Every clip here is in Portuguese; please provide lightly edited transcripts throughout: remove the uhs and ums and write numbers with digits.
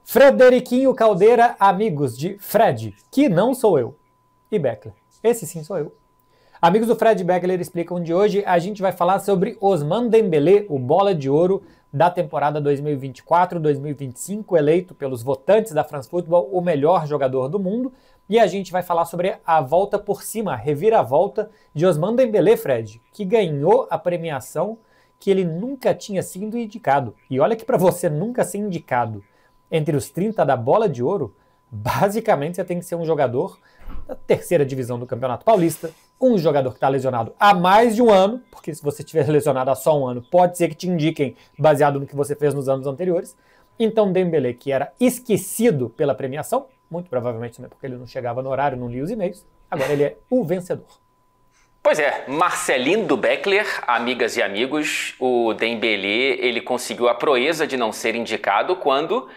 Frederiquinho Caldeira, amigos de Fred, que não sou eu, e Beckler. Esse sim sou eu. Amigos do Fred Beckler Explicam de hoje, a gente vai falar sobre Ousmane Dembélé, o bola de ouro da temporada 2024-2025, eleito pelos votantes da France Football o melhor jogador do mundo. E a gente vai falar sobre a volta por cima, a reviravolta de Ousmane Dembélé, Fred, que ganhou a premiação que ele nunca tinha sido indicado. E olha que para você nunca ser indicado entre os 30 da bola de ouro, basicamente você tem que ser um jogador da terceira divisão do Campeonato Paulista, um jogador que está lesionado há mais de um ano, porque se você estiver lesionado há só um ano, pode ser que te indiquem baseado no que você fez nos anos anteriores. Então Dembélé, que era esquecido pela premiação, muito provavelmente também porque ele não chegava no horário, não lia os e-mails, agora ele é o vencedor. Pois é, Marcelinho do Beckler, amigas e amigos, o Dembélé, ele conseguiu a proeza de não ser indicado quando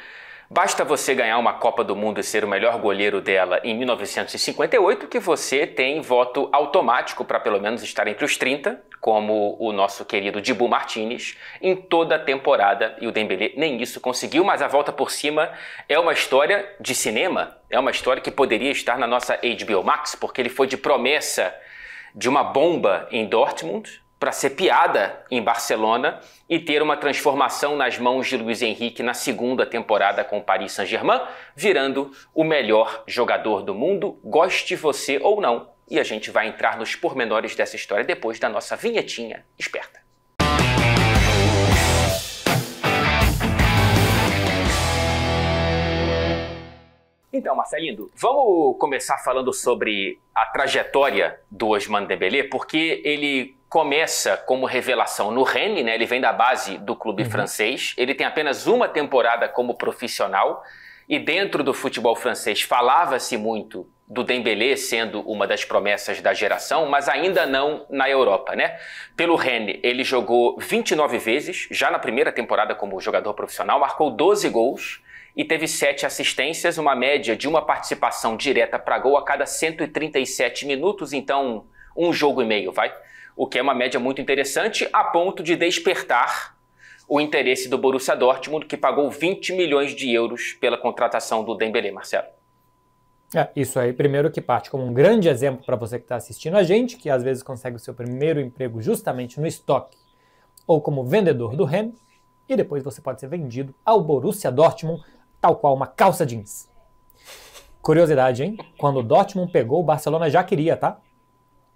basta você ganhar uma Copa do Mundo e ser o melhor goleiro dela em 1958 que você tem voto automático para pelo menos estar entre os 30, como o nosso querido Dibu Martínez, em toda a temporada, e o Dembélé nem isso conseguiu, mas a volta por cima é uma história de cinema, é uma história que poderia estar na nossa HBO Max, porque ele foi de promessa de uma bomba em Dortmund para ser piada em Barcelona e ter uma transformação nas mãos de Luis Henrique na segunda temporada com o Paris Saint-Germain, virando o melhor jogador do mundo, goste você ou não. E a gente vai entrar nos pormenores dessa história depois da nossa vinhetinha esperta. Então, Marcelinho, vamos começar falando sobre a trajetória do Ousmane Dembélé, porque ele começa como revelação no Rennes, né? Ele vem da base do clube francês, ele tem apenas uma temporada como profissional, e dentro do futebol francês falava-se muito do Dembélé sendo uma das promessas da geração, mas ainda não na Europa, né? Pelo Rennes, ele jogou 29 vezes, já na primeira temporada como jogador profissional, marcou 12 gols, e teve 7 assistências, uma média de uma participação direta para gol a cada 137 minutos, então um jogo e meio, vai? O que é uma média muito interessante, a ponto de despertar o interesse do Borussia Dortmund, que pagou 20 milhões de euros pela contratação do Dembélé, Marcelo. Isso aí, primeiro que parte como um grande exemplo para você que está assistindo a gente, que às vezes consegue o seu primeiro emprego justamente no estoque ou como vendedor do Rennes, e depois você pode ser vendido ao Borussia Dortmund, tal qual uma calça jeans. Curiosidade, hein? Quando o Dortmund pegou, o Barcelona já queria, tá?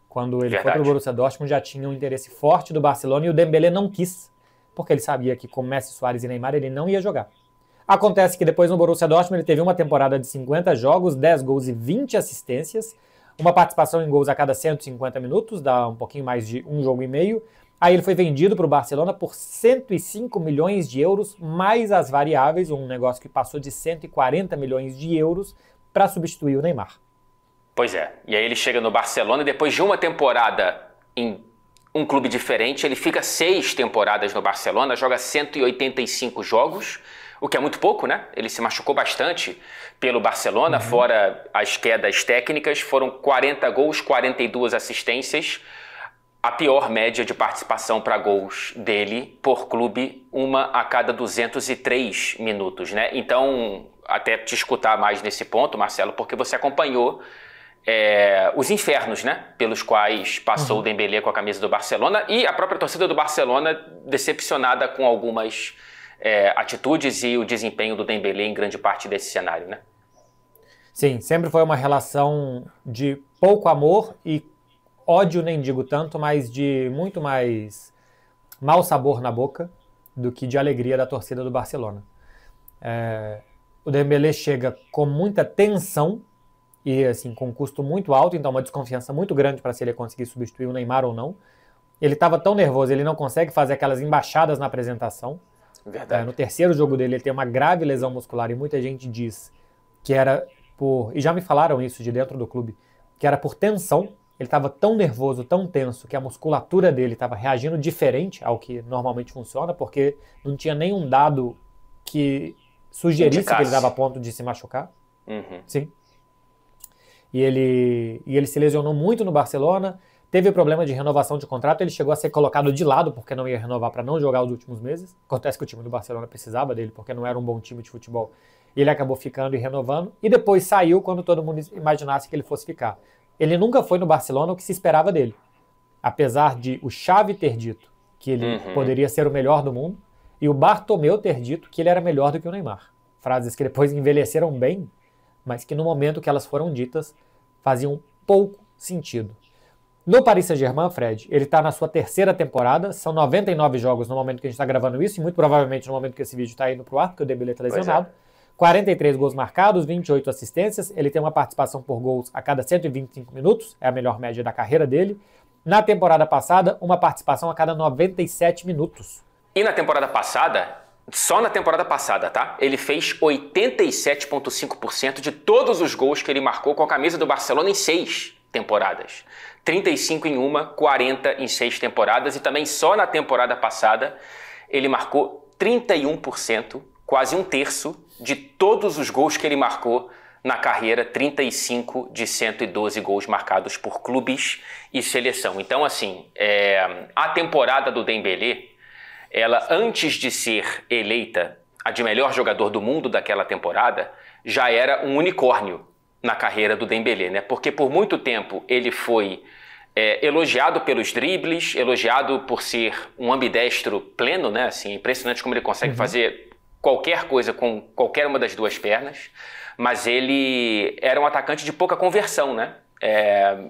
Quando ele foi para o Borussia Dortmund, já tinha um interesse forte do Barcelona e o Dembélé não quis, porque ele sabia que com Messi, Suárez e Neymar ele não ia jogar. Acontece que depois no Borussia Dortmund ele teve uma temporada de 50 jogos, 10 gols e 20 assistências, uma participação em gols a cada 150 minutos, dá um pouquinho mais de um jogo e meio. Aí ele foi vendido para o Barcelona por 105 milhões de euros, mais as variáveis, um negócio que passou de 140 milhões de euros para substituir o Neymar. Pois é, e aí ele chega no Barcelona e depois de uma temporada em um clube diferente, ele fica 6 temporadas no Barcelona, joga 185 jogos, o que é muito pouco, né? Ele se machucou bastante pelo Barcelona, fora as quedas técnicas, foram 40 gols, 42 assistências, a pior média de participação para gols dele por clube, uma a cada 203 minutos, né? Então, até te escutar mais nesse ponto, Marcelo, porque você acompanhou os infernos, né, pelos quais passou o Dembélé com a camisa do Barcelona e a própria torcida do Barcelona decepcionada com algumas atitudes e o desempenho do Dembélé em grande parte desse cenário, né? Sim, sempre foi uma relação de pouco amor e ódio, nem digo tanto, mas de muito mais mau sabor na boca do que de alegria da torcida do Barcelona. O Dembélé chega com muita tensão e assim, com um custo muito alto, então uma desconfiança muito grande para se ele conseguir substituir o Neymar ou não. Ele estava tão nervoso, ele não consegue fazer aquelas embaixadas na apresentação. Verdade. No terceiro jogo dele, ele tem uma grave lesão muscular e muita gente diz que era por... E já me falaram isso de dentro do clube, que era por tensão. Ele estava tão nervoso, tão tenso, que a musculatura dele estava reagindo diferente ao que normalmente funciona, porque não tinha nenhum dado que sugerisse que ele estava a ponto de se machucar. Sim. E ele se lesionou muito no Barcelona, teve problema de renovação de contrato, ele chegou a ser colocado de lado porque não ia renovar para não jogar os últimos meses. Acontece que o time do Barcelona precisava dele porque não era um bom time de futebol Ele acabou ficando e renovando, e depois saiu quando todo mundo imaginasse que ele fosse ficar. Ele nunca foi no Barcelona o que se esperava dele. Apesar de o Xavi ter dito que ele poderia ser o melhor do mundo, e o Bartomeu ter dito que ele era melhor do que o Neymar. Frases que depois envelheceram bem, mas que no momento que elas foram ditas, faziam pouco sentido. No Paris Saint-Germain, Fred, ele está na sua terceira temporada, são 99 jogos no momento que a gente está gravando isso, e muito provavelmente no momento que esse vídeo está indo pro ar, porque o Dembélé está lesionado. 43 gols marcados, 28 assistências, ele tem uma participação por gols a cada 125 minutos, é a melhor média da carreira dele. Na temporada passada, uma participação a cada 97 minutos. E na temporada passada, só na temporada passada, tá? Ele fez 87,5% de todos os gols que ele marcou com a camisa do Barcelona em 6 temporadas. 35 em uma, 40 em 6 temporadas. E também só na temporada passada ele marcou 31%, quase um terço, de todos os gols que ele marcou na carreira, 35 de 112 gols marcados por clubes e seleção. Então, assim, a temporada do Dembélé, ela, antes de ser eleita a de melhor jogador do mundo daquela temporada, já era um unicórnio na carreira do Dembélé, né? Porque por muito tempo ele foi elogiado pelos dribles, elogiado por ser um ambidestro pleno, né? Assim, impressionante como ele consegue fazer qualquer coisa com qualquer uma das duas pernas, mas ele era um atacante de pouca conversão, né?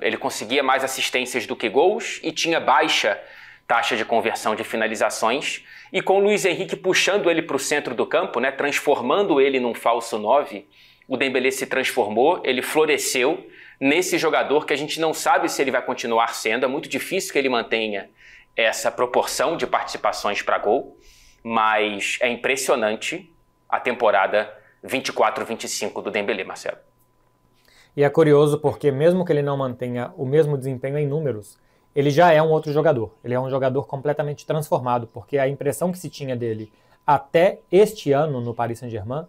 Ele conseguia mais assistências do que gols e tinha baixa taxa de conversão de finalizações, e com o Luiz Henrique puxando ele para o centro do campo, né, transformando ele num falso 9, o Dembélé se transformou, ele floresceu nesse jogador que a gente não sabe se ele vai continuar sendo, é muito difícil que ele mantenha essa proporção de participações para gol, mas é impressionante a temporada 24-25 do Dembélé, Marcelo. E é curioso porque mesmo que ele não mantenha o mesmo desempenho em números, ele já é um outro jogador. Ele é um jogador completamente transformado, porque a impressão que se tinha dele até este ano no Paris Saint-Germain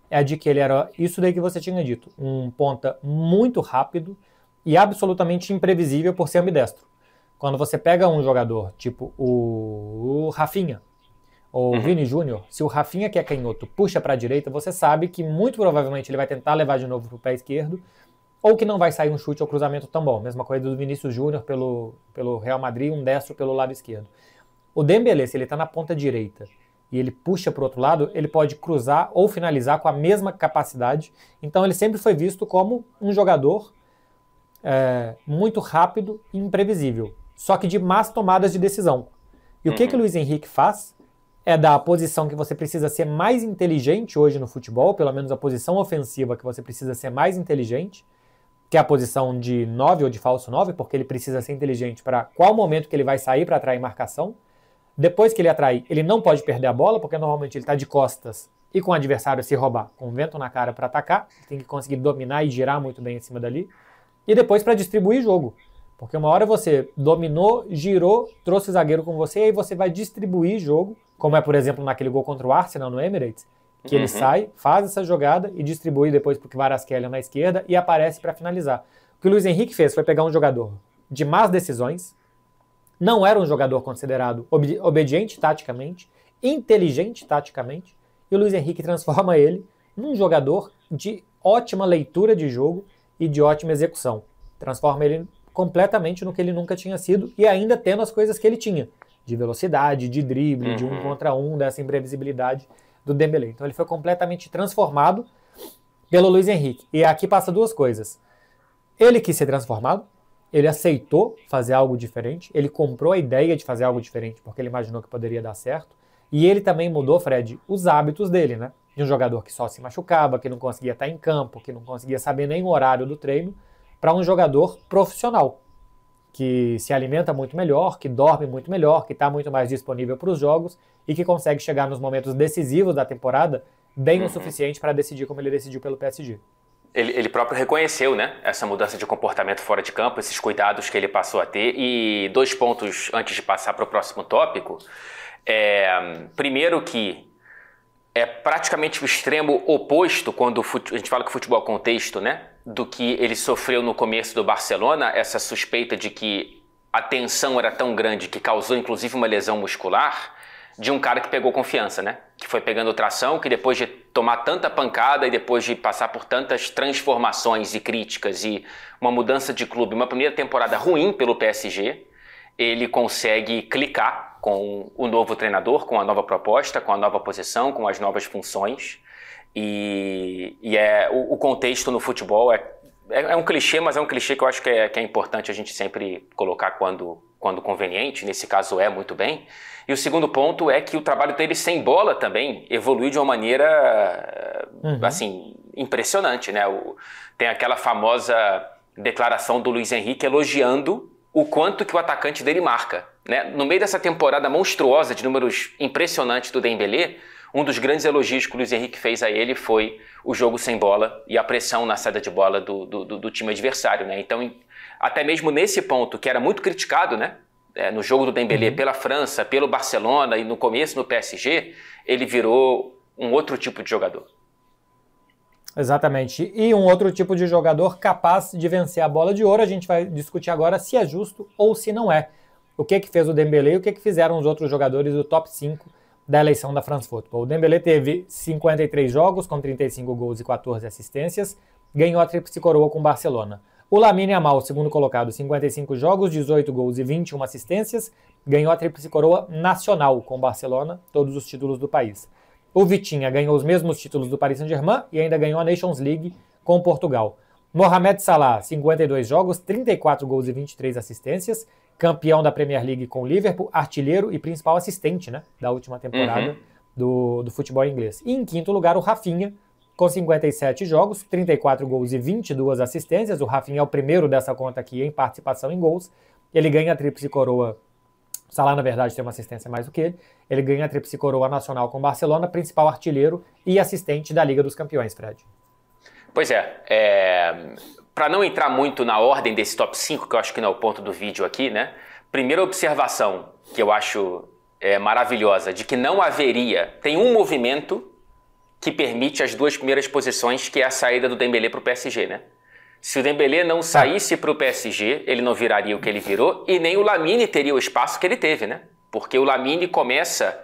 é a de que ele era isso daí que você tinha dito, um ponta muito rápido e absolutamente imprevisível por ser ambidestro. Quando você pega um jogador tipo o Rafinha ou o Vini Júnior, se o Rafinha, que é canhoto, puxa para a direita, você sabe que muito provavelmente ele vai tentar levar de novo para o pé esquerdo, ou que não vai sair um chute ou cruzamento tão bom. Mesma coisa do Vinícius Júnior pelo Real Madrid, um destro pelo lado esquerdo. O Dembélé, se ele está na ponta direita e ele puxa para o outro lado, ele pode cruzar ou finalizar com a mesma capacidade. Então ele sempre foi visto como um jogador muito rápido e imprevisível, só que de más tomadas de decisão. E o que o Luiz Henrique faz é dar a posição que você precisa ser mais inteligente hoje no futebol, pelo menos a posição ofensiva que você precisa ser mais inteligente, que é a posição de 9 ou de falso 9, porque ele precisa ser inteligente para qual momento que ele vai sair para atrair marcação. Depois que ele atrair, ele não pode perder a bola, porque normalmente ele está de costas e com o adversário se roubar, com o vento na cara para atacar, tem que conseguir dominar e girar muito bem em cima dali. E depois para distribuir jogo, porque uma hora você dominou, girou, trouxe o zagueiro com você, e aí você vai distribuir jogo, como é, por exemplo, naquele gol contra o Arsenal no Emirates, que ele sai, faz essa jogada e distribui depois para o Kvaratskhelia na esquerda e aparece para finalizar. O que o Luiz Henrique fez foi pegar um jogador de más decisões, não era um jogador considerado obediente taticamente, inteligente taticamente, e o Luiz Henrique transforma ele num jogador de ótima leitura de jogo e de ótima execução. Transforma ele completamente no que ele nunca tinha sido e ainda tendo as coisas que ele tinha, de velocidade, de drible, de 1 contra 1, dessa imprevisibilidade do Dembélé. Então ele foi completamente transformado pelo Luiz Henrique. E aqui passa duas coisas. Ele quis ser transformado, ele aceitou fazer algo diferente, ele comprou a ideia de fazer algo diferente porque ele imaginou que poderia dar certo, e ele também mudou, Fred, os hábitos dele, né? De um jogador que só se machucava, que não conseguia estar em campo, que não conseguia saber nem o horário do treino, para um jogador profissional, que se alimenta muito melhor, que dorme muito melhor, que está muito mais disponível para os jogos e que consegue chegar nos momentos decisivos da temporada bem o suficiente para decidir como ele decidiu pelo PSG. Ele próprio reconheceu, né, essa mudança de comportamento fora de campo, esses cuidados que ele passou a ter. E 2 pontos antes de passar para o próximo tópico. Primeiro que é praticamente o extremo oposto quando a gente fala que o futebol é contexto, né, do que ele sofreu no começo do Barcelona, essa suspeita de que a tensão era tão grande que causou inclusive uma lesão muscular, de um cara que pegou confiança, né, que foi pegando tração, que depois de tomar tanta pancada e depois de passar por tantas transformações e críticas e uma mudança de clube, uma primeira temporada ruim pelo PSG, ele consegue clicar com o novo treinador, com a nova proposta, com a nova posição, com as novas funções. E o contexto no futebol é um clichê, mas é um clichê que eu acho que é importante a gente sempre colocar quando conveniente. Nesse caso muito bem. E o segundo ponto é que o trabalho dele sem bola também evoluiu de uma maneira assim, impressionante, né? Tem aquela famosa declaração do Luiz Henrique elogiando o quanto que o atacante dele marca, né? No meio dessa temporada monstruosa de números impressionantes do Dembélé, um dos grandes elogios que o Luiz Henrique fez a ele foi o jogo sem bola e a pressão na saída de bola do time adversário, né? Então, até mesmo nesse ponto, que era muito criticado, né? No jogo do Dembélé pela França, pelo Barcelona e no começo no PSG, ele virou um outro tipo de jogador. Exatamente. E um outro tipo de jogador capaz de vencer a bola de ouro. A gente vai discutir agora se é justo ou se não é. O que fez o Dembélé e o que fizeram os outros jogadores do top 5 da eleição da France Football. O Dembélé teve 53 jogos com 35 gols e 14 assistências. Ganhou a tríplice coroa com o Barcelona. O Lamine Yamal, segundo colocado, 55 jogos, 18 gols e 21 assistências. Ganhou a tríplice coroa nacional com o Barcelona, todos os títulos do país. O Vitinha ganhou os mesmos títulos do Paris Saint-Germain e ainda ganhou a Nations League com Portugal. Mohamed Salah, 52 jogos, 34 gols e 23 assistências. Campeão da Premier League com o Liverpool, artilheiro e principal assistente, né, da última temporada do futebol inglês. E em quinto lugar, o Rafinha, com 57 jogos, 34 gols e 22 assistências. O Rafinha é o primeiro dessa conta aqui em participação em gols. Ele ganha a tríplice coroa. O Salah, na verdade, tem uma assistência mais do que ele. Ele ganha a tríplice coroa nacional com o Barcelona, principal artilheiro e assistente da Liga dos Campeões, Fred. Pois para não entrar muito na ordem desse top 5, que eu acho que não é o ponto do vídeo aqui, né? Primeira observação que eu acho maravilhosa, de que não haveria, tem um movimento que permite as duas primeiras posições, que é a saída do Dembélé para o PSG, né? Se o Dembélé não saísse para o PSG, ele não viraria o que ele virou e nem o Lamine teria o espaço que ele teve, né? Porque o Lamine começa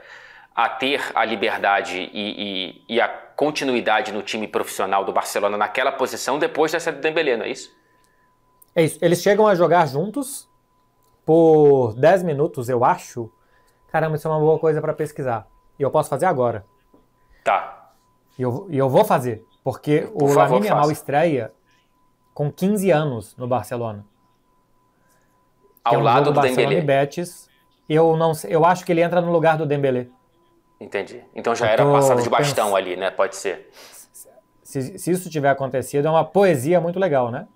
a ter a liberdade e a continuidade no time profissional do Barcelona naquela posição depois da saída do Dembélé, não é isso? É isso. Eles chegam a jogar juntos por 10 minutos, eu acho. Caramba, isso é uma boa coisa para pesquisar. E eu posso fazer agora. Tá. E eu vou fazer, porque o Lamine Yamal estreia com 15 anos no Barcelona. Ao lado do Dembélé. E Betis. Eu acho que ele entra no lugar do Dembélé. Entendi. Então já era passado de bastão ali, né? Pode ser. Se isso tiver acontecido, é uma poesia muito legal, né?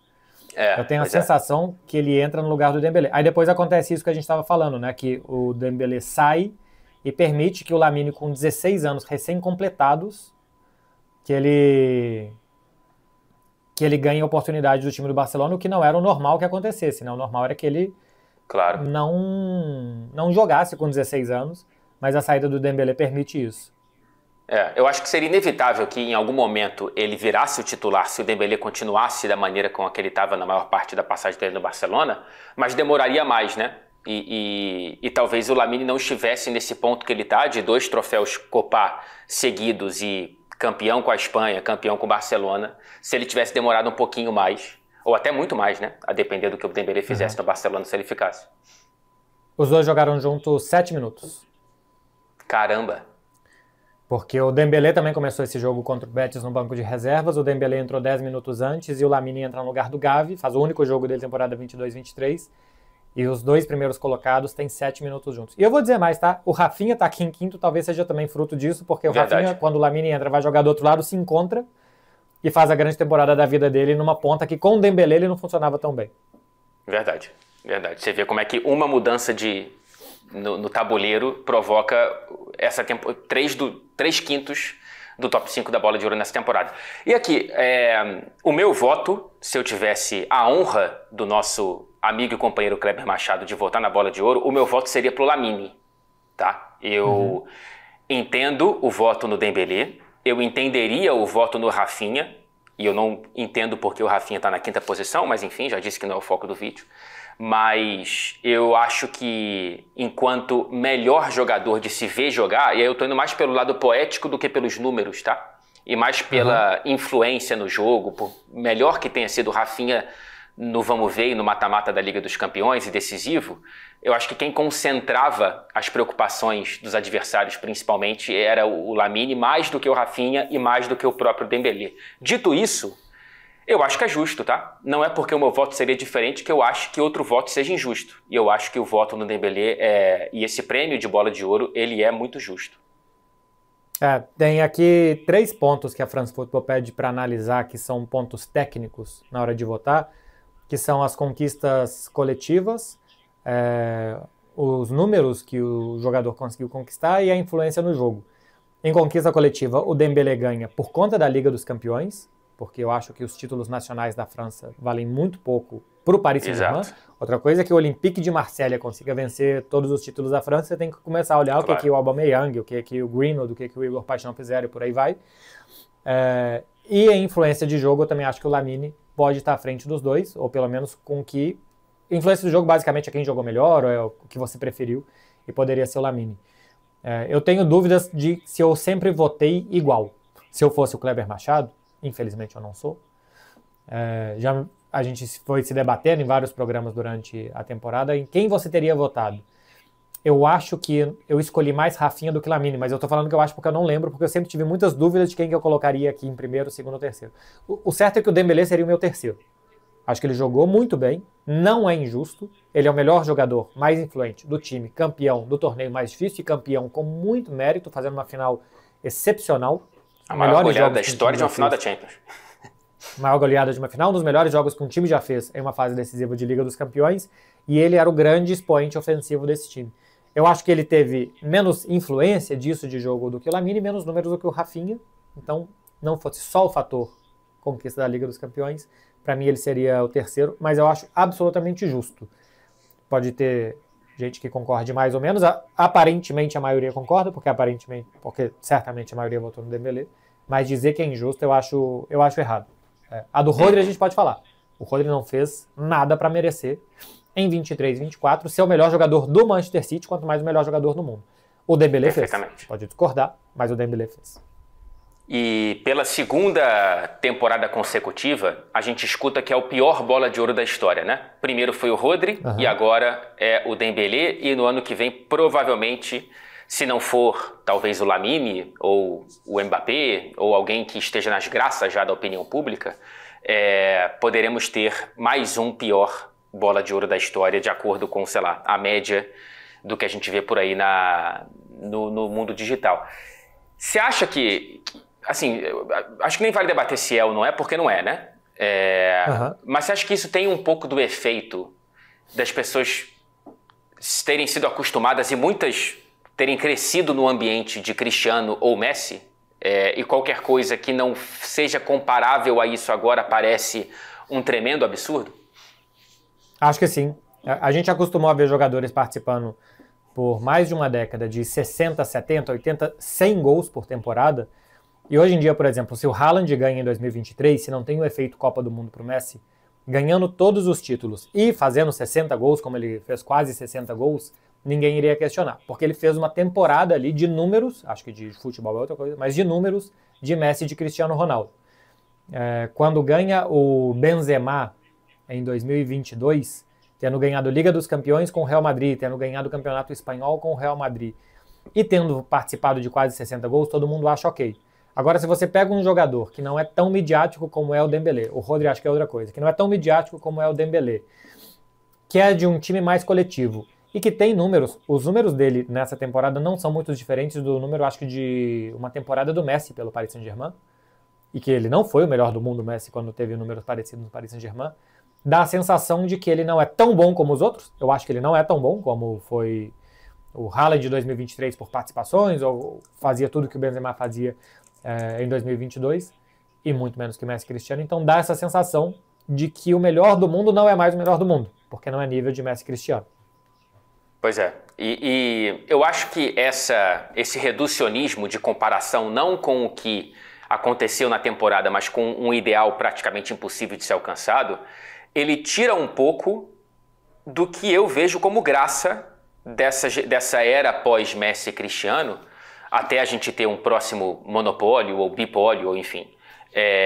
Eu tenho a sensação que ele entra no lugar do Dembélé. Aí depois acontece isso que a gente estava falando, né? Que o Dembélé sai e permite que o Lamine, com 16 anos recém-completados, que ele ganhe a oportunidade do time do Barcelona, o que não era o normal que acontecesse, né? O normal era que ele não jogasse com 16 anos, mas a saída do Dembélé permite isso. Eu acho que seria inevitável que em algum momento ele virasse o titular se o Dembélé continuasse da maneira com a que ele estava na maior parte da passagem dele no Barcelona, mas demoraria mais, né? E talvez o Lamine não estivesse nesse ponto que ele está, de 2 troféus Copa seguidos e campeão com a Espanha, campeão com o Barcelona, se ele tivesse demorado um pouquinho mais, ou até muito mais, né? A depender do que o Dembélé fizesse no Barcelona, se ele ficasse. Os dois jogaram juntos 7 minutos. Caramba! Porque o Dembélé também começou esse jogo contra o Betis no banco de reservas, o Dembélé entrou 10 minutos antes e o Lamine entra no lugar do Gavi, faz o único jogo dele temporada 22-23, e os dois primeiros colocados têm 7 minutos juntos. E eu vou dizer mais, tá? O Rafinha tá aqui em quinto, talvez seja também fruto disso, porque o Rafinha, quando o Lamine entra, vai jogar do outro lado, se encontra e faz a grande temporada da vida dele numa ponta que com o Dembélé ele não funcionava tão bem. Verdade. Você vê como é que uma mudança no tabuleiro provoca 3/5 do top 5 da bola de ouro nessa temporada. E aqui, o meu voto, se eu tivesse a honra do nosso amigo e companheiro Kleber Machado de votar na bola de ouro, o meu voto seria pro Lamine, tá? Eu entendo o voto no Dembélé, eu entenderia o voto no Rafinha, e eu não entendo porque o Rafinha tá na quinta posição, mas enfim, já disse que não é o foco do vídeo. Mas eu acho que, enquanto melhor jogador de se ver jogar, e aí eu tô indo mais pelo lado poético do que pelos números, tá? e mais pela influência no jogo, por melhor que tenha sido o Rafinha no vamos ver e no mata-mata da Liga dos Campeões e decisivo, eu acho que quem concentrava as preocupações dos adversários principalmente era o Lamine, mais do que o Rafinha e mais do que o próprio Dembélé. Dito isso, eu acho que é justo, tá? Não é porque o meu voto seria diferente que eu acho que outro voto seja injusto. E eu acho que o voto no Dembélé e esse prêmio de bola de ouro, ele é muito justo. Tem aqui 3 pontos que a France Football pede para analisar, que são pontos técnicos na hora de votar, que são as conquistas coletivas, os números que o jogador conseguiu conquistar e a influência no jogo. Em conquista coletiva, o Dembélé ganha por conta da Liga dos Campeões, porque eu acho que os títulos nacionais da França valem muito pouco para o Paris Saint-Germain. Outra coisa é que o Olympique de Marselha consiga vencer todos os títulos da França, você tem que começar a olhar o que o Aubameyang, o que o Greenwood, o que o Igor Paixão fizeram e por aí vai. E a influência de jogo, eu também acho que o Lamine pode estar à frente dos dois, ou pelo menos com que... Influência do jogo basicamente é quem jogou melhor, ou é o que você preferiu, e poderia ser o Lamine. Eu tenho dúvidas de se eu sempre votei igual. Se eu fosse o Kleber Machado, infelizmente eu não sou. A gente foi se debatendo em vários programas durante a temporada em quem você teria votado. Eu acho que eu escolhi mais Rafinha do que Lamine, mas eu tô falando que eu acho porque eu não lembro, porque eu sempre tive muitas dúvidas de quem que eu colocaria aqui em primeiro, segundo ou terceiro. O certo é que o Dembélé seria o meu terceiro. Acho que ele jogou muito bem, não é injusto, ele é o melhor jogador mais influente do time, campeão do torneio mais difícil e campeão com muito mérito, fazendo uma final excepcional. A maior goleada da história de uma final da Champions. Maior goleada de uma final, um dos melhores jogos que um time já fez em uma fase decisiva de Liga dos Campeões, e ele era o grande expoente ofensivo desse time. Eu acho que ele teve menos influência disso de jogo do que o Lamine, menos números do que o Rafinha, então não fosse só o fator conquista da Liga dos Campeões, para mim ele seria o terceiro, mas eu acho absolutamente justo. Pode ter gente que concorde mais ou menos, aparentemente a maioria concorda, porque certamente a maioria votou no Dembélé, mas dizer que é injusto eu acho errado. A do Rodri a gente pode falar. O Rodri não fez nada para merecer, em 23 e 24, ser o melhor jogador do Manchester City, quanto mais o melhor jogador do mundo. O Dembélé fez. Pode discordar, mas o Dembélé fez. E pela segunda temporada consecutiva, a gente escuta que é o pior bola de ouro da história, né? Primeiro foi o Rodri e agora é o Dembélé, e no ano que vem, provavelmente, se não for talvez o Lamine ou o Mbappé ou alguém que esteja nas graças já da opinião pública, poderemos ter mais um pior bola de ouro da história, de acordo com, sei lá, a média do que a gente vê por aí no mundo digital. Você acha que, assim, acho que nem vale debater se é ou não é, porque não é, né? Mas você acha que isso tem um pouco do efeito das pessoas terem sido acostumadas e muitas terem crescido no ambiente de Cristiano ou Messi? E qualquer coisa que não seja comparável a isso agora parece um tremendo absurdo? Acho que sim. A gente acostumou a ver jogadores participando por mais de uma década de 60, 70, 80, 100 gols por temporada. E hoje em dia, por exemplo, se o Haaland ganha em 2023, se não tem o efeito Copa do Mundo para o Messi, ganhando todos os títulos e fazendo 60 gols, como ele fez quase 60 gols, ninguém iria questionar. Porque ele fez uma temporada ali de números, acho que de futebol é outra coisa, mas de números de Messi e de Cristiano Ronaldo. Quando ganha o Benzema em 2022, tendo ganhado Liga dos Campeões com o Real Madrid, tendo ganhado o Campeonato Espanhol com o Real Madrid e tendo participado de quase 60 gols, todo mundo acha ok. Agora, se você pega um jogador que não é tão midiático como é o Dembélé, o Rodri acho que é outra coisa, que não é tão midiático como é o Dembélé, que é de um time mais coletivo e que tem números, os números dele nessa temporada não são muito diferentes do número, acho que de uma temporada do Messi pelo Paris Saint-Germain, e que ele não foi o melhor do mundo, Messi, quando teve números parecidos no Paris Saint-Germain, dá a sensação de que ele não é tão bom como os outros. Eu acho que ele não é tão bom como foi o Haaland de 2023 por participações, ou fazia tudo que o Benzema fazia em 2022, e muito menos que Messi e Cristiano. Então dá essa sensação de que o melhor do mundo não é mais o melhor do mundo, porque não é nível de Messi e Cristiano. Pois é. E eu acho que esse reducionismo de comparação não com o que aconteceu na temporada, mas com um ideal praticamente impossível de ser alcançado, ele tira um pouco do que eu vejo como graça dessa era pós-Messi e Cristiano, até a gente ter um próximo monopólio ou bipólio, ou enfim,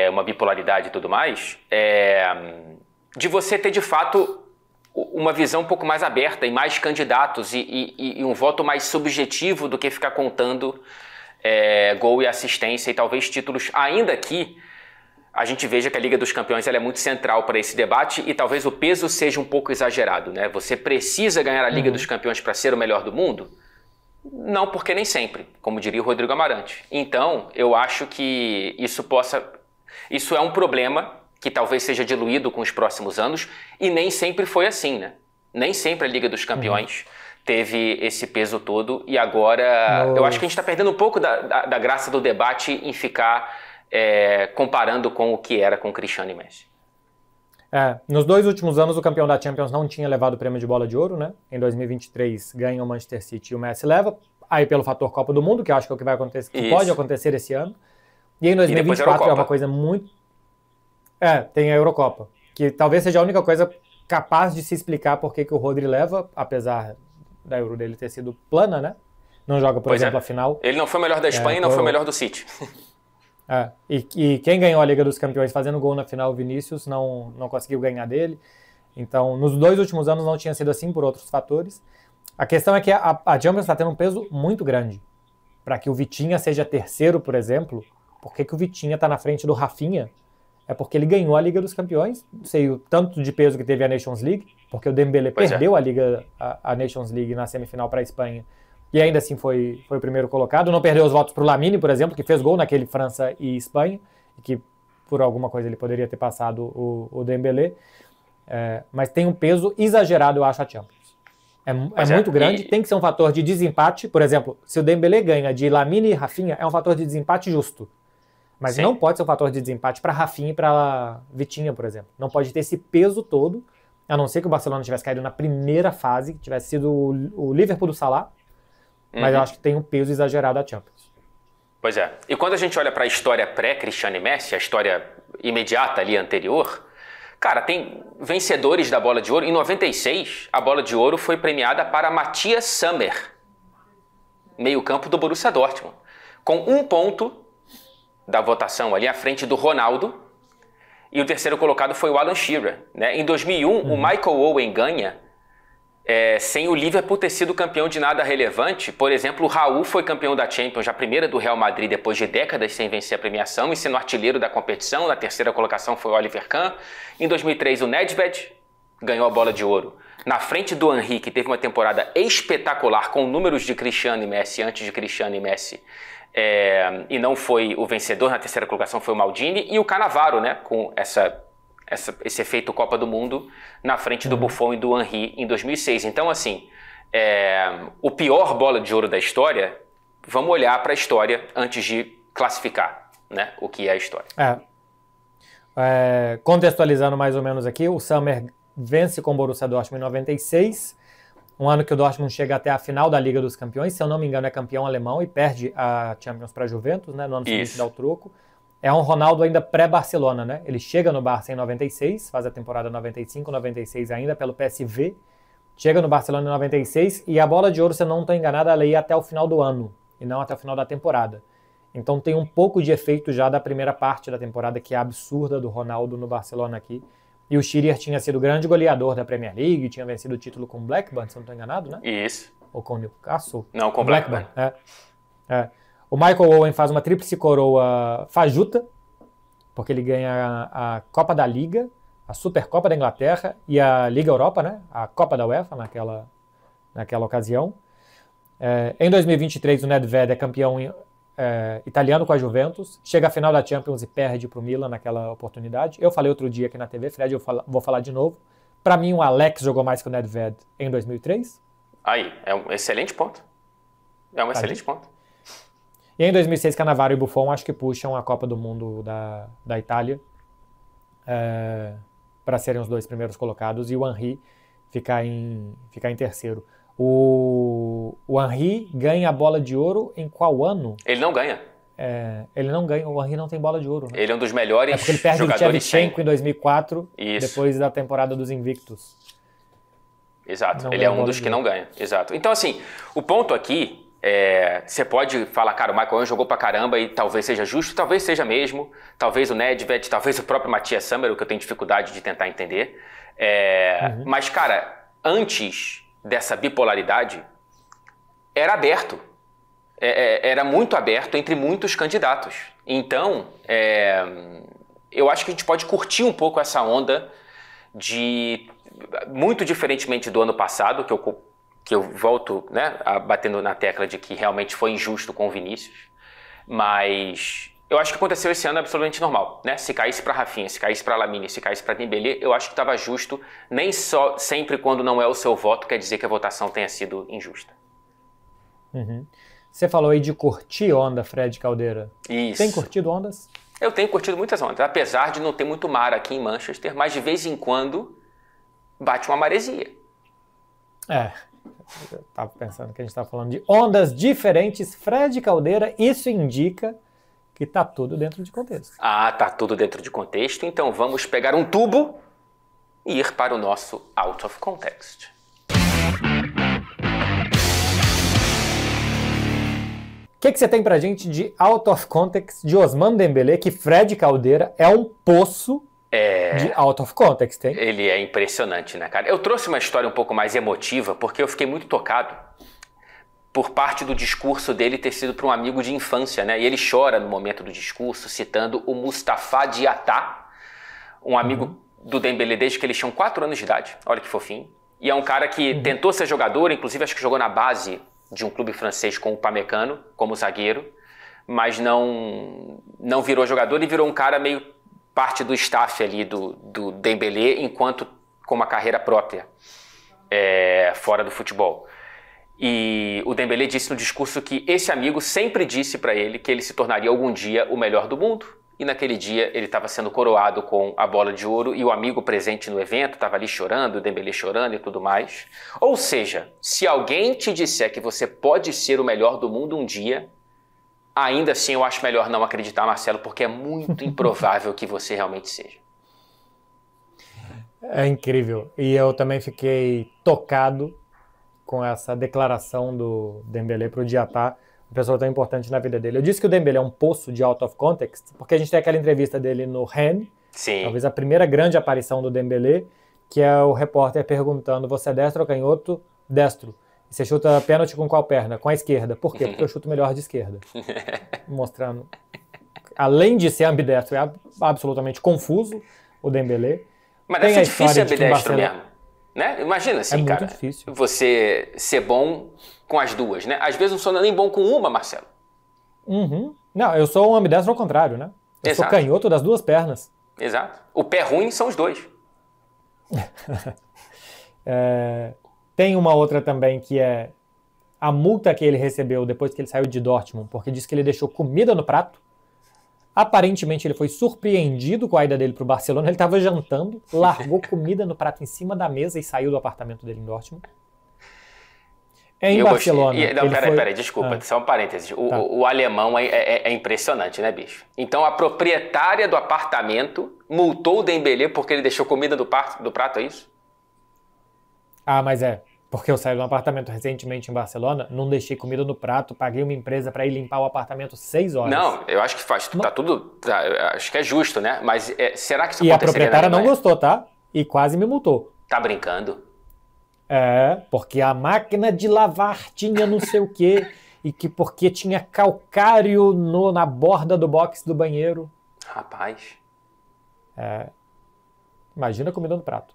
uma bipolaridade e tudo mais, de você ter de fato uma visão um pouco mais aberta e mais candidatos e um voto mais subjetivo do que ficar contando gol e assistência e talvez títulos, ainda que a gente veja que a Liga dos Campeões ela é muito central para esse debate e talvez o peso seja um pouco exagerado, né? Você precisa ganhar a Liga dos Campeões para ser o melhor do mundo? Não, porque nem sempre, como diria o Rodrigo Amarante. Então, eu acho que isso é um problema que talvez seja diluído com os próximos anos e nem sempre foi assim, né? Nem sempre a Liga dos Campeões teve esse peso todo e agora eu acho que a gente está perdendo um pouco da graça do debate em ficar comparando com o que era com Cristiano e Messi. Nos 2 últimos anos o campeão da Champions não tinha levado o prêmio de bola de ouro, né? Em 2023 ganha o Manchester City e o Messi leva, aí pelo fator Copa do Mundo, que eu acho que é o que vai acontecer, que pode acontecer esse ano. E em 2024 é uma coisa muito... tem a Eurocopa, que talvez seja a única coisa capaz de se explicar por que o Rodri leva, apesar da Euro dele ter sido plana, né? Não joga, por exemplo, a final. Ele não foi o melhor da Espanha e não foi o melhor do City. E quem ganhou a Liga dos Campeões fazendo gol na final, o Vinícius, não conseguiu ganhar dele. Então, nos 2 últimos anos não tinha sido assim por outros fatores. A questão é que a Champions está tendo um peso muito grande. Para que o Vitinha seja terceiro, por exemplo, por que o Vitinha está na frente do Rafinha? É porque ele ganhou a Liga dos Campeões, não sei o tanto de peso que teve a Nations League, porque o Dembélé perdeu a Nations League na semifinal para a Espanha. E ainda assim foi o primeiro colocado. Não perdeu os votos para o Lamine, por exemplo, que fez gol naquele França e Espanha, e que por alguma coisa ele poderia ter passado o Dembélé. Mas tem um peso exagerado, eu acho, a Champions. É muito grande, tem que ser um fator de desempate. Por exemplo, se o Dembélé ganha de Lamine e Rafinha, é um fator de desempate justo. Mas não pode ser um fator de desempate para Rafinha e para Vitinha, por exemplo. Não pode ter esse peso todo, a não ser que o Barcelona tivesse caído na primeira fase, que tivesse sido o Liverpool do Salah. Mas eu acho que tem um peso exagerado a Champions. Pois é. E quando a gente olha para a história pré-Cristiano e Messi, a história imediata ali anterior, cara, tem vencedores da Bola de Ouro. Em 96, a Bola de Ouro foi premiada para Matthias Sammer, meio-campo do Borussia Dortmund, com 1 ponto da votação ali à frente do Ronaldo, e o terceiro colocado foi o Alan Shearer, né? Em 2001, o Michael Owen ganha sem o Liverpool ter sido campeão de nada relevante. Por exemplo, o Raul foi campeão da Champions, a primeira do Real Madrid, depois de décadas sem vencer a premiação e sendo artilheiro da competição. Na terceira colocação foi o Oliver Kahn. Em 2003, o Nedved ganhou a Bola de Ouro na frente do Henry, que teve uma temporada espetacular com números de Cristiano e Messi, antes de Cristiano e Messi. E não foi o vencedor, na terceira colocação foi o Maldini. E o Cannavaro, né, com esse efeito Copa do Mundo na frente do Buffon e do Henry em 2006. Então, assim, o pior Bola de Ouro da história, vamos olhar para a história antes de classificar, né, o que é a história. Contextualizando mais ou menos aqui, o Sammer vence com o Borussia Dortmund em 96, um ano que o Dortmund chega até a final da Liga dos Campeões, se eu não me engano é campeão alemão e perde a Champions para a Juventus, né, no ano seguinte dá o troco. É um Ronaldo ainda pré-Barcelona, né? Ele chega no Barça em 96, faz a temporada 95, 96 ainda pelo PSV. Chega no Barcelona em 96 e a Bola de Ouro, se eu não estou enganado, ela ia até o final do ano e não até o final da temporada. Então tem um pouco de efeito já da primeira parte da temporada, que é absurda, do Ronaldo no Barcelona aqui. E o Shearer tinha sido grande goleador da Premier League, tinha vencido o título com o Blackburn, se eu não estou enganado, né? Isso. Ou com o Newcastle? Não, com o Blackburn. O Michael Owen faz uma tríplice coroa fajuta, porque ele ganha a Copa da Liga, a Supercopa da Inglaterra e a Liga Europa, né? A Copa da UEFA naquela ocasião. Em 2023, o Nedved é campeão italiano com a Juventus, chega à final da Champions e perde para o Milan naquela oportunidade. Eu falei outro dia aqui na TV, Fred, vou falar de novo. Para mim, o Alex jogou mais que o Nedved em 2003. Aí, é um excelente ponto. Excelente ponto. E em 2006, Cannavaro e Buffon acho que puxam a Copa do Mundo da Itália para serem os 2 primeiros colocados e o Henry ficar em terceiro. O Henry ganha a Bola de Ouro em qual ano? Ele não ganha. Ele não ganha, o Henry não tem Bola de Ouro. Né? Ele é um dos melhores porque ele perde o Shevchenko em 2004, Isso. depois da temporada dos Invictus. Exato, ele é um dos que não ganha. Exato. Então, assim, o ponto aqui Você pode falar, cara, o Michael Owen jogou pra caramba e talvez seja justo, talvez seja mesmo, talvez o Nedved, talvez o próprio Matias Sammer, o que eu tenho dificuldade de tentar entender. Mas, cara, antes dessa bipolaridade, era aberto. Era muito aberto entre muitos candidatos. Então, eu acho que a gente pode curtir um pouco essa onda de, muito diferentemente do ano passado, que eu volto, né, batendo na tecla de que realmente foi injusto com o Vinícius, mas eu acho que aconteceu esse ano absolutamente normal, né? Se caísse para Rafinha, se caísse para Lamine, se caísse para Dembélé, eu acho que estava justo. Nem só sempre quando não é o seu voto quer dizer que a votação tenha sido injusta. Você falou aí de curtir onda, Fred Caldeira. Isso. Tem curtido ondas? Eu tenho curtido muitas ondas, apesar de não ter muito mar aqui em Manchester, mas de vez em quando bate uma maresia. Eu estava pensando que a gente estava falando de ondas diferentes. Fred Caldeira, isso indica que está tudo dentro de contexto. Tá tudo dentro de contexto, então vamos pegar um tubo e ir para o nosso Out of Context. O que você tem pra gente de Out of Context de Ousmane Dembélé, que Fred Caldeira é um poço de Out of Context, hein? Ele é impressionante, né, cara? Eu trouxe uma história um pouco mais emotiva, porque eu fiquei muito tocado por parte do discurso dele ter sido para um amigo de infância, né? E ele chora no momento do discurso, citando o Mustafa Diatta, um amigo do Dembélé desde que eles tinham 4 anos de idade. Olha que fofinho. E é um cara que tentou ser jogador, inclusive acho que jogou na base de um clube francês com o Pamecano, como zagueiro, mas não virou jogador e virou um cara meio parte do staff ali do Dembélé, enquanto com uma carreira própria fora do futebol. E o Dembélé disse no discurso que esse amigo sempre disse para ele que ele se tornaria algum dia o melhor do mundo, e naquele dia ele estava sendo coroado com a bola de ouro e o amigo presente no evento estava ali chorando, o Dembélé chorando e tudo mais. Ou seja, se alguém te disser que você pode ser o melhor do mundo um dia, ainda assim eu acho melhor não acreditar, Marcelo, porque é muito improvável que você realmente seja. É incrível. E eu também fiquei tocado com essa declaração do Dembélé para o Diatta, uma pessoa tão importante na vida dele. Eu disse que o Dembélé é um poço de out of context, porque a gente tem aquela entrevista dele no Rennes, talvez a primeira grande aparição do Dembélé, que é o repórter perguntando, você é destro ou canhoto? Destro. E você chuta pênalti com qual perna? Com a esquerda. Por quê? Porque eu chuto melhor de esquerda. Mostrando, além de ser ambidestro, é absolutamente confuso o Dembélé. Mas deve ser difícil ser ambidestro mesmo. Né? Imagina assim, cara, muito difícil. Você ser bom com as duas, né? Às vezes não sou nem bom com uma, Marcelo. Não, eu sou um ambidestro ao contrário, né? Eu sou canhoto das duas pernas. Exato. O pé ruim são os dois. Tem uma outra também que é a multa que ele recebeu depois que ele saiu de Dortmund, porque disse que ele deixou comida no prato. Aparentemente ele foi surpreendido com a ida dele para o Barcelona. Ele estava jantando, largou comida no prato em cima da mesa e saiu do apartamento dele em Dortmund. Em Barcelona... Peraí, desculpa, só um parênteses. O alemão é impressionante, né, bicho? Então a proprietária do apartamento multou o Dembélé porque ele deixou comida do prato, é isso? Mas porque eu saí de um apartamento recentemente em Barcelona, não deixei comida no prato, paguei uma empresa para ir limpar o apartamento 6 horas. Não, eu acho que tá tudo... acho que é justo, né? Mas será que isso aconteceria? E a proprietária não gostou, tá? E quase me multou. Tá brincando? Porque a máquina de lavar tinha não sei o quê, e que porque tinha calcário na borda do box do banheiro. Rapaz. Imagina comida no prato.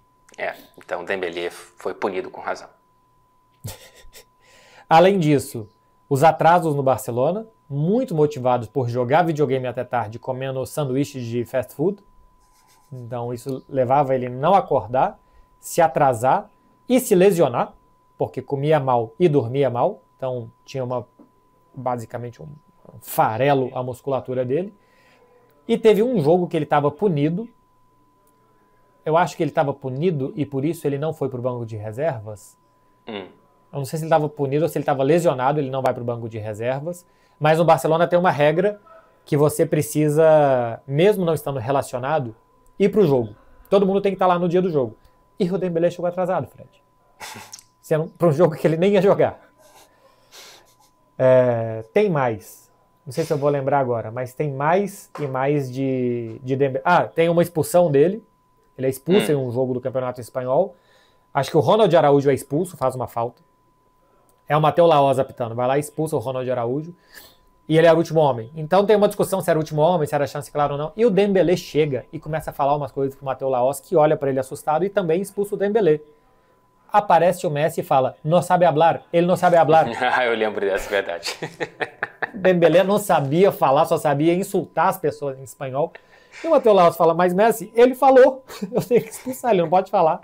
Então o Dembélé foi punido com razão. Além disso, os atrasos no Barcelona, muito motivados por jogar videogame até tarde, comendo sanduíches de fast food. Então isso levava ele a não acordar, se atrasar e se lesionar, porque comia mal e dormia mal. Então tinha basicamente um farelo a musculatura dele. E teve um jogo que ele estava punido. Eu acho que ele estava punido e por isso ele não foi para o banco de reservas. Eu não sei se ele estava punido ou se ele estava lesionado, ele não vai para o banco de reservas. Mas no Barcelona tem uma regra que você precisa, mesmo não estando relacionado, ir para o jogo. Todo mundo tem que estar lá no dia do jogo. E o Dembélé chegou atrasado, Fred. Para um jogo que ele nem ia jogar. Tem mais. Não sei se eu vou lembrar agora, mas tem mais e mais de Dembélé. Tem uma expulsão dele. Ele é expulso em um jogo do Campeonato Espanhol. Acho que o Ronald Araújo é expulso, faz uma falta. É o Matheus Lahoz apitando. Vai lá e expulsa o Ronald Araújo. E ele era o último homem. Então tem uma discussão se era o último homem, se era chance clara ou não. E o Dembélé chega e começa a falar umas coisas pro Matheus Lahoz, que olha para ele assustado e também expulsa o Dembélé. Aparece o Messi e fala, não sabe hablar, ele não sabe hablar. Eu lembro dessa, verdade. Dembélé não sabia falar, só sabia insultar as pessoas em espanhol. E o Matheus Lahoz fala, mas Messi, ele falou, eu tenho que expulsar, ele não pode falar.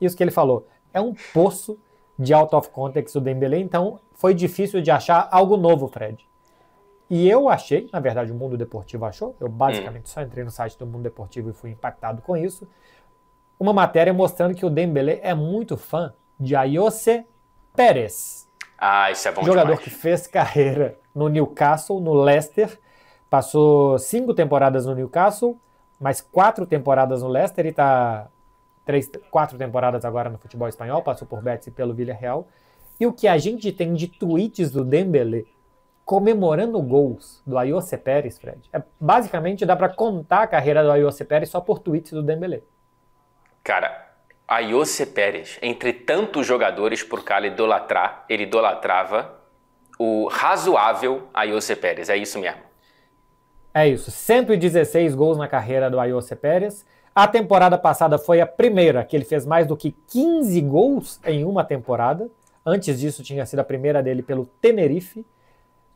Isso que ele falou. É um poço de out of context do Dembélé, então foi difícil de achar algo novo, Fred. E eu achei, na verdade o Mundo Deportivo achou, eu basicamente só entrei no site do Mundo Deportivo e fui impactado com isso, uma matéria mostrando que o Dembélé é muito fã de Ayoze Pérez. Isso é bom jogador demais. Que fez carreira no Newcastle, no Leicester, passou 5 temporadas no Newcastle, mais 4 temporadas no Leicester e está 4 temporadas agora no futebol espanhol, passou por Betis e pelo Villarreal. E o que a gente tem de tweets do Dembélé comemorando gols do Ayoze Pérez, Fred, basicamente dá para contar a carreira do Ayoze Pérez só por tweets do Dembélé. Cara, Ayoze Pérez, entre tantos jogadores por cá ele idolatrava o razoável Ayoze Pérez, é isso mesmo. É isso, 116 gols na carreira do Ayoze Pérez. A temporada passada foi a primeira que ele fez mais do que 15 gols em uma temporada. Antes disso tinha sido a primeira dele pelo Tenerife.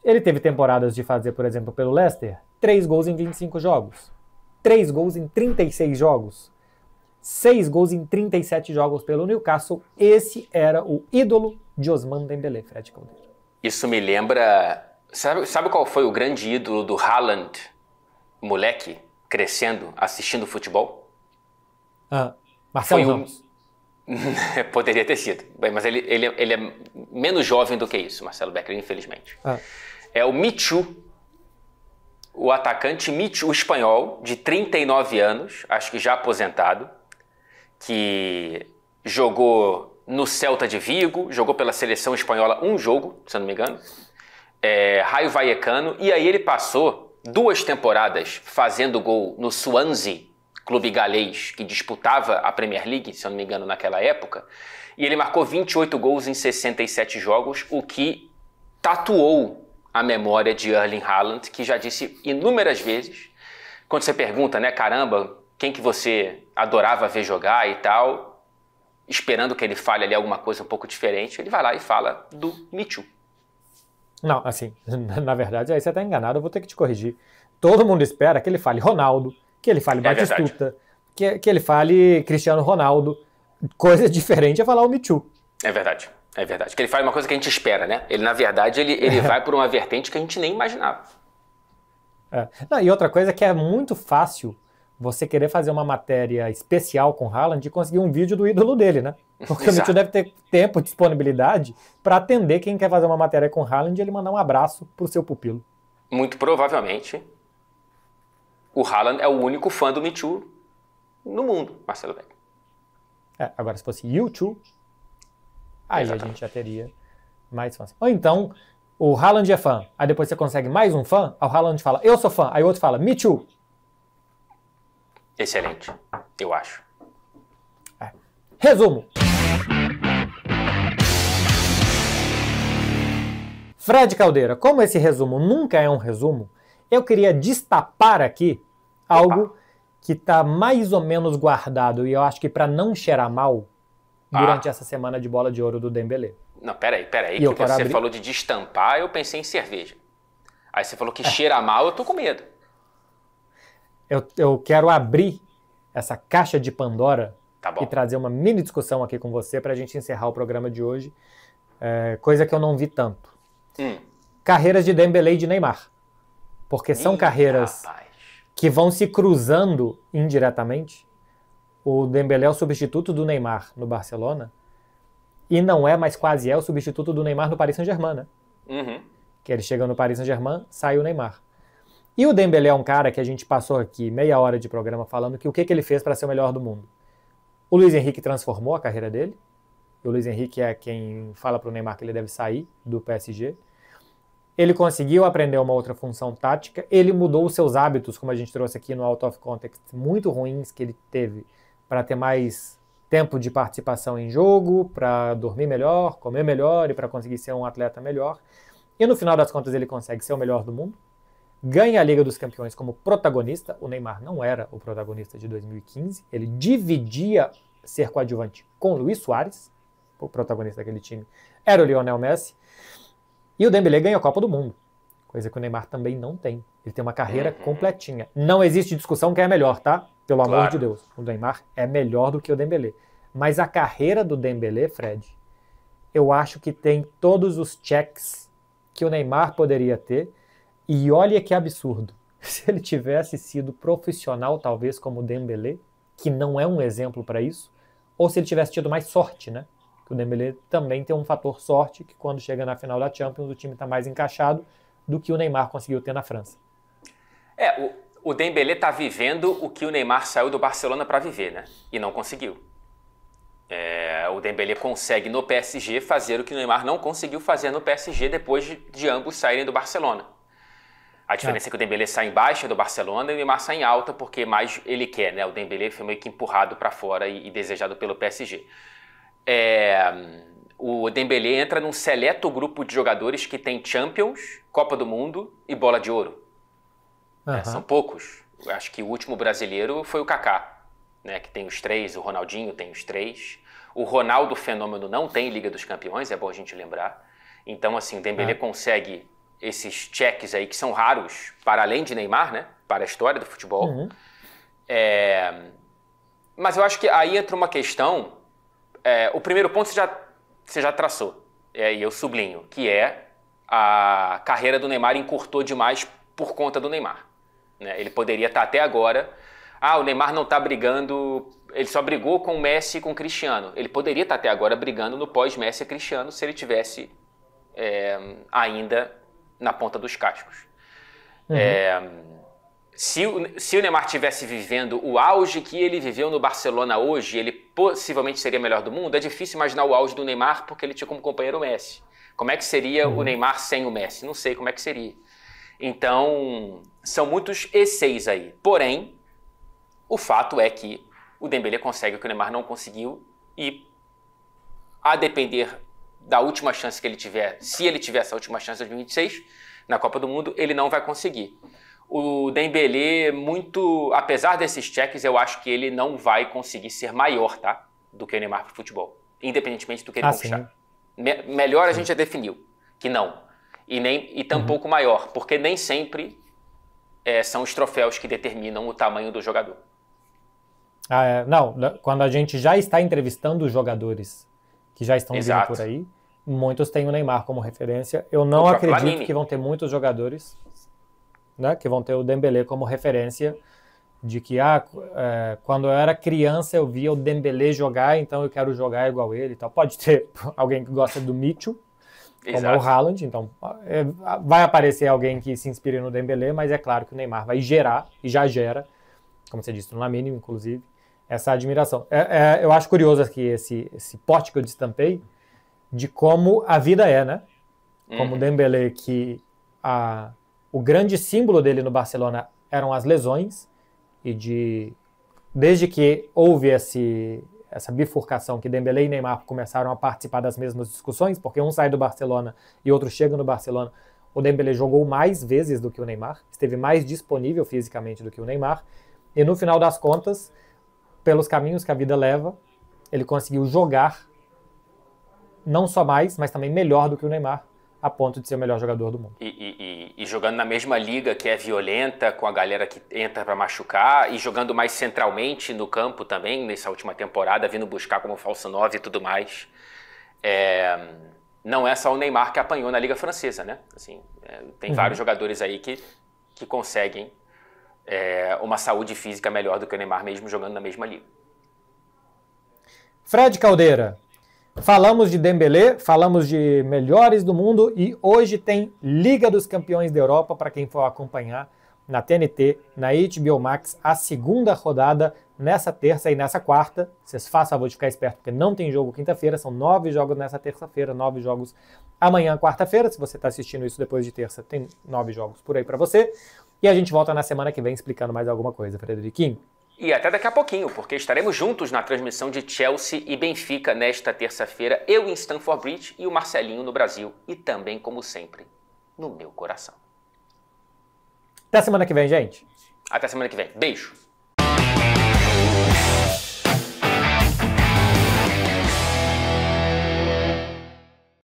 Ele teve temporadas de fazer, por exemplo, pelo Leicester, 3 gols em 25 jogos, 3 gols em 36 jogos, 6 gols em 37 jogos pelo Newcastle. Esse era o ídolo de Ousmane Dembélé, Fred Caldeira. Isso me lembra... Sabe qual foi o grande ídolo do Haaland, moleque, crescendo, assistindo futebol? Marcelo Ramos. Poderia ter sido. Bem, mas ele é menos jovem do que isso, Marcelo Beckler, infelizmente. É o Michu, o atacante Michu, o espanhol, de 39 anos, acho que já aposentado, que jogou no Celta de Vigo, jogou pela seleção espanhola um jogo, se eu não me engano, Raio Vallecano, e aí ele passou 2 temporadas fazendo gol no Swansea, clube galês que disputava a Premier League, se eu não me engano, naquela época, e ele marcou 28 gols em 67 jogos, o que tatuou a memória de Erling Haaland, que já disse inúmeras vezes, quando você pergunta, né, caramba, quem que você adorava ver jogar e tal, esperando que ele fale ali alguma coisa um pouco diferente, ele vai lá e fala do Michu. Não, assim, na verdade, aí você está enganado, eu vou ter que te corrigir. Todo mundo espera que ele fale Ronaldo, que ele fale Batistuta, que ele fale Cristiano Ronaldo. Coisa diferente é falar o Michu. É verdade. Que ele fale uma coisa que a gente espera, né? Ele, na verdade, ele vai por uma vertente que a gente nem imaginava. Não, e outra coisa é que é muito fácil você querer fazer uma matéria especial com o Haaland e conseguir um vídeo do ídolo dele, né? Porque o Michu deve ter tempo, disponibilidade para atender quem quer fazer uma matéria com o Haaland e ele mandar um abraço pro seu pupilo. Muito provavelmente, o Haaland é o único fã do Michu no mundo, Marcelo Beck. Agora, se fosse YouTube, aí a gente já teria mais fãs. Ou então, o Haaland é fã, aí depois você consegue mais um fã, aí o Haaland fala, eu sou fã, aí o outro fala, me too. Excelente, eu acho. Resumo. Fred Caldeira, como esse resumo nunca é um resumo, eu queria destapar aqui algo que está mais ou menos guardado, e eu acho que para não cheirar mal, durante essa semana de bola de ouro do Dembélé. Não, peraí, que você falou de destampar, eu pensei em cerveja. Aí você falou que cheira mal, eu tô com medo. Eu quero abrir essa caixa de Pandora e trazer uma mini discussão aqui com você para a gente encerrar o programa de hoje. Coisa que eu não vi tanto. Carreiras de Dembélé e de Neymar. Porque são carreiras que vão se cruzando indiretamente. O Dembélé é o substituto do Neymar no Barcelona e não é, mas quase é o substituto do Neymar no Paris Saint-Germain, né? Que ele chega no Paris Saint-Germain, sai o Neymar. E o Dembélé é um cara que a gente passou aqui meia hora de programa falando que o que ele fez para ser o melhor do mundo. O Luiz Henrique transformou a carreira dele. O Luiz Henrique é quem fala para o Neymar que ele deve sair do PSG. Ele conseguiu aprender uma outra função tática, ele mudou os seus hábitos, como a gente trouxe aqui no Out of Context, muito ruins que ele teve para ter mais tempo de participação em jogo, para dormir melhor, comer melhor e para conseguir ser um atleta melhor. E no final das contas ele consegue ser o melhor do mundo, ganha a Liga dos Campeões como protagonista. O Neymar não era o protagonista de 2015, ele dividia ser coadjuvante com o Luis Suárez, o protagonista daquele time era o Lionel Messi. E o Dembélé ganha a Copa do Mundo, coisa que o Neymar também não tem. Ele tem uma carreira completinha. Não existe discussão quem é melhor, tá? Pelo amor de Deus. O Neymar é melhor do que o Dembélé. Mas a carreira do Dembélé, Fred, eu acho que tem todos os checks que o Neymar poderia ter. E olha que absurdo. Se ele tivesse sido profissional, talvez, como o Dembélé, que não é um exemplo para isso, ou se ele tivesse tido mais sorte, né? Que o Dembélé também tem um fator sorte, que quando chega na final da Champions o time está mais encaixado do que o Neymar conseguiu ter na França. O Dembélé está vivendo o que o Neymar saiu do Barcelona para viver, né? E não conseguiu. O Dembélé consegue no PSG fazer o que o Neymar não conseguiu fazer no PSG depois de ambos saírem do Barcelona. A diferença é que o Dembélé sai em baixa do Barcelona e o Neymar sai em alta porque mais ele quer, né? O Dembélé foi meio que empurrado para fora e desejado pelo PSG. O Dembélé entra num seleto grupo de jogadores que tem Champions, Copa do Mundo e Bola de Ouro. São poucos. Eu acho que o último brasileiro foi o Kaká, né, que tem os 3, o Ronaldinho tem os 3. O Ronaldo Fenômeno não tem Liga dos Campeões, é bom a gente lembrar. Então, assim, o Dembélé consegue esses cheques aí que são raros, para além de Neymar, né, para a história do futebol. Mas eu acho que aí entra uma questão. O primeiro ponto você já traçou, e eu sublinho, que é a carreira do Neymar encurtou demais por conta do Neymar. Né? Ele poderia estar até agora... o Neymar não está brigando... Ele só brigou com o Messi e com o Cristiano. Ele poderia estar até agora brigando no pós-Messi e Cristiano se ele tivesse ainda na ponta dos cascos. Se o Neymar estivesse vivendo o auge que ele viveu no Barcelona hoje, ele possivelmente seria melhor do mundo. É difícil imaginar o auge do Neymar porque ele tinha como companheiro o Messi. Como é que seria o Neymar sem o Messi? Não sei como é que seria. Então, são muitos E6 aí. Porém, o fato é que o Dembélé consegue o que o Neymar não conseguiu e, a depender da última chance que ele tiver, se ele tiver essa última chance em 2026, na Copa do Mundo, ele não vai conseguir. O Dembélé, apesar desses cheques, eu acho que ele não vai conseguir ser maior, tá? Do que o Neymar pro futebol. Independentemente do que ele conquistar. Melhor a gente já definiu que não. E tampouco maior, porque nem sempre são os troféus que determinam o tamanho do jogador. Não, quando a gente já está entrevistando os jogadores que já estão vindo por aí, muitos têm o Neymar como referência. Eu não acredito que vão ter muitos jogadores, né, que vão ter o Dembélé como referência de que quando eu era criança eu via o Dembélé jogar, então eu quero jogar igual ele e tal. Pode ter alguém que gosta do Mitchell, como é o Haaland, então vai aparecer alguém que se inspire no Dembélé, mas é claro que o Neymar vai gerar, e já gera, como você disse, no Lamine, inclusive, essa admiração. Eu acho curioso aqui esse pote que eu destampei de como a vida é, né? Como o Dembélé, que o grande símbolo dele no Barcelona eram as lesões, e desde que houve essa bifurcação que Dembélé e Neymar começaram a participar das mesmas discussões, porque um sai do Barcelona e outro chega no Barcelona, o Dembélé jogou mais vezes do que o Neymar, esteve mais disponível fisicamente do que o Neymar, e no final das contas, pelos caminhos que a vida leva, ele conseguiu jogar não só mais, mas também melhor do que o Neymar, a ponto de ser o melhor jogador do mundo. E jogando na mesma liga que é violenta, com a galera que entra para machucar, e jogando mais centralmente no campo também, nessa última temporada, vindo buscar como falso 9 e tudo mais. Não é só o Neymar que apanhou na Liga Francesa, né? Assim, tem vários jogadores aí que conseguem uma saúde física melhor do que o Neymar, mesmo jogando na mesma liga. Fred Caldeira, falamos de Dembélé, falamos de melhores do mundo e hoje tem Liga dos Campeões da Europa para quem for acompanhar na TNT, na HBO Max, a segunda rodada nessa terça e nessa quarta. Vocês façam a favor de ficar esperto, porque não tem jogo quinta-feira, são 9 jogos nessa terça-feira, 9 jogos amanhã, quarta-feira. Se você está assistindo isso depois de terça, tem 9 jogos por aí para você. E a gente volta na semana que vem explicando mais alguma coisa, Frederiquinho. E até daqui a pouquinho, porque estaremos juntos na transmissão de Chelsea e Benfica nesta terça-feira, eu em Stamford Bridge e o Marcelinho no Brasil, e também, como sempre, no meu coração. Até semana que vem, gente. Até semana que vem. Beijo.